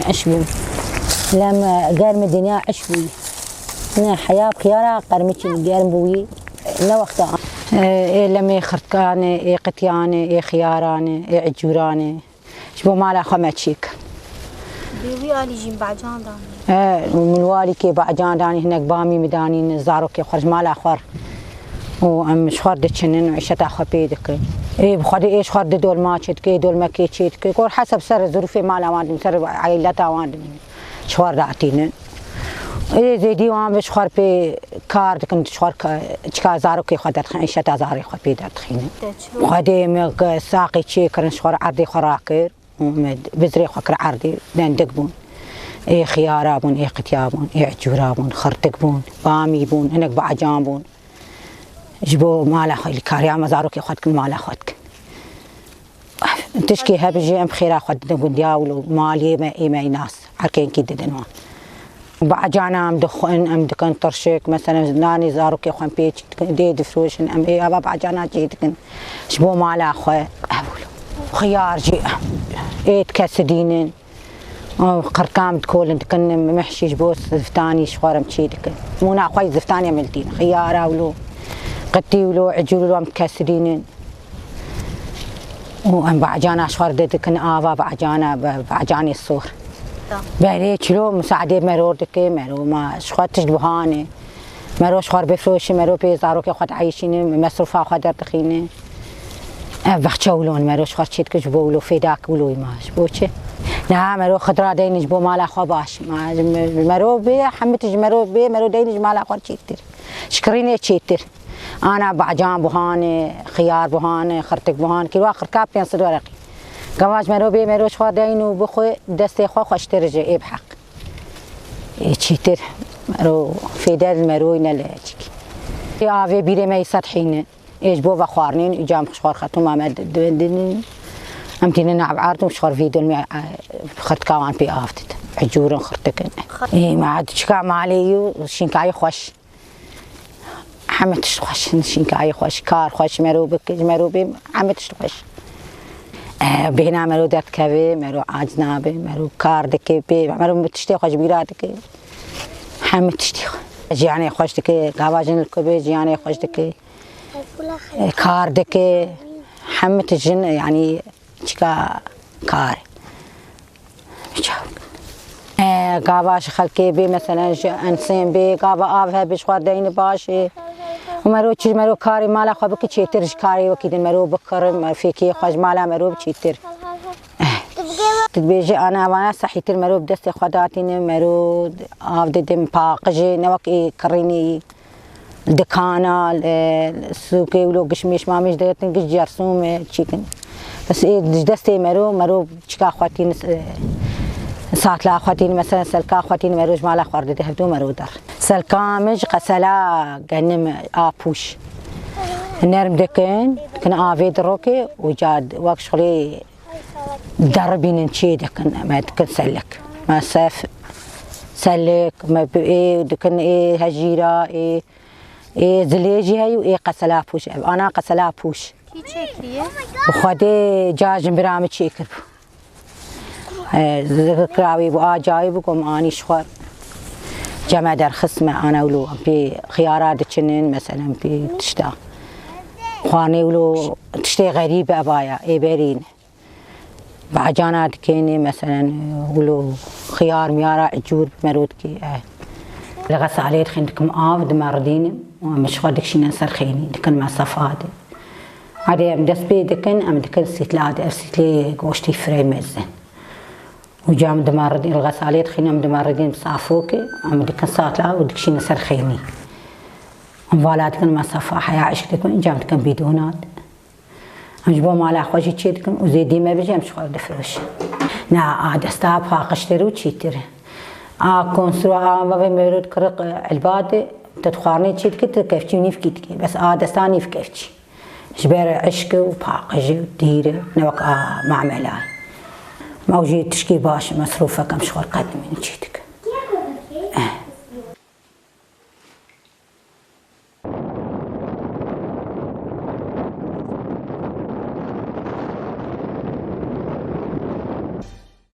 عشبون لما قرم الدنيا عشبوي نا حياة خيارة قرمتي قرم بوي نوقتا لما يخرتكاني قتياني خياراني عجوراني شبو مالا خمتشيك بيوي آلي جيم بعجان داني من والي كي بعجان داني هناك بامي مداني زارو كي خرج مالا خور وام شخور دتشنن وعيشتا خبيدك بخدي ايش خور دول ما تشتكي دول ما كي تشتكي كل حسب سر ظروفي مالا واندم سر عائلتها واندم شخور دعتينن زي ديوان بشخور بي كار دكن شخور تشكا زارو كي خدت عيشتا زاري خبيدت خين خدي مق ساقي تشي كرن شخور عردي خراكر بزري خكر عردي دندقبون خيارابون قتيابون عجورابون خرتقبون باميبون هناك بعجانبون جبو مالا خيل كاريا مزاروك ياخذك مالا خدك تشكي هبجي ام خيرا خد بندياولو مالي ما اي ناس عركين كي ددنوا بعجانا ام دكن طرشك مثلا ناني زاروك ياخذ بيج دي دفروشن ام اي ابا بعجانا جيتكن جبو مالا خو خيار جي تكسدينن قرقام تكون دكن محشي جبوس زفتاني شوارم تشيدك مونا خوي زفتاني عملتين خيارا ولو قتي ولو عجول ولو متكسرين وأم بعجانا أشخار دكن آفا بعجاني الصور بعدين شلو مساعدة مرور دكي مرو ما شخار تجبهاني مرو شخار بفروشي مرو بيزارو كي خد عايشين مصروفا خدر دخيني بخشولون مرو شخار تشيدك جبو ولو فيداك ولو ماش بوشي لا مرو خضرا دين جبو مالا خو باش مرو بي حمت مرو بي مرو دين جمالا خو تشيتر شكريني تشيتر أنا بعجان بهاني خيار بهاني خرتك بهاني كل واحد خركاب ينصد ورقي قواج مرو بي مرو شوار دينو بخو دستي خو خوش ترجع إيه بحق تشيتر مرو في دل مرو ينلجك يا أبي بيري ما يسطحين إيش بو بخوارنين جام خشوار ختم عمد دين أمتين نعب عارض وشوار فيديو خرتكاوان بي آفتت عجورن خرتكن إيه ما عاد شكا معليو شينكاي خوش حمتش خوش شينكاي خوش كار خوش مرو بكج مرو بي حمتش خوش بهنا مرو درت كبي مرو عجنابي مرو كار دكي بي مرو بتشتي خوش بيراتك حمتش جياني خوش دكي غواجن الكبي جياني خوش دكي كار دكي حمتش جن يعني شكا كار قاباش خلكي بي مثلا انسان بي قابا آفها بشوار دين باشي ومرو تشي مرو كاري مالا خو بك تشيتر كاري وكيد مرو بكر فيكي خوج مالا مرو بتشيتر تبيجي انا صحيت المرو بدست خداتين مرو آف دم باقجي نوك كريني دكانا السوقي ولو قشميش ماميش ديتن قش جرسوم تشيكن بس دستي مرو تشكا خواتين ساعت لا خواتين مثلا سلكا خواتين مروج مالا خورده هبدو مرو در سلكا مش قسلا جنم آبوش نرم دكين كنا آفي دروكي وجاد وقت شغلي دربين نشي دكن ما دكن سلك ما سف سلك ما بإيه دكن إيه هجيرة إيه زليجي هاي وإيه قسلا بوش أنا قسلا بوش كي تشكريه وخدي جاج برامج شيكر ذكراوي وآجاي بقوم أني شخور جمع در خصمة أنا ولو في خيارات تشنين مثلا في تشتا خواني ولو تشتي غريبة أبايا إبرين بعجانات كيني مثلا ولو خيار ميارا عجور بمرود كي لغس عليه خندكم آف دماردين ومش خدك شي ننسر خيني دكن مع صفاد عادي أم دس بي دكن أم دكن سيتلاد أرسيتلي قوشتي فريم مزن وجام دماردين الغسالات خيني أم دماردين بصافوكي أم دكن ساتلا ودك شي ننسر خيني أم والاتكن مع صفا حيا عشقتكن جام دكن بيدونات أم جبو مالا خوشي تشيتكن وزيدي ما بيجي أم شخور دفروش نا عاد استاب خاقشترو تشيتر كونسرو بابا ميرود كرق الباد تدخارني تشيتك كيفتي نيفكيتكي بس دستاني في كيفتي جبر عشق وباقجي وديره نوك معملاي موجي تشكي باش مصروفك كم شغل قدمي نشيتك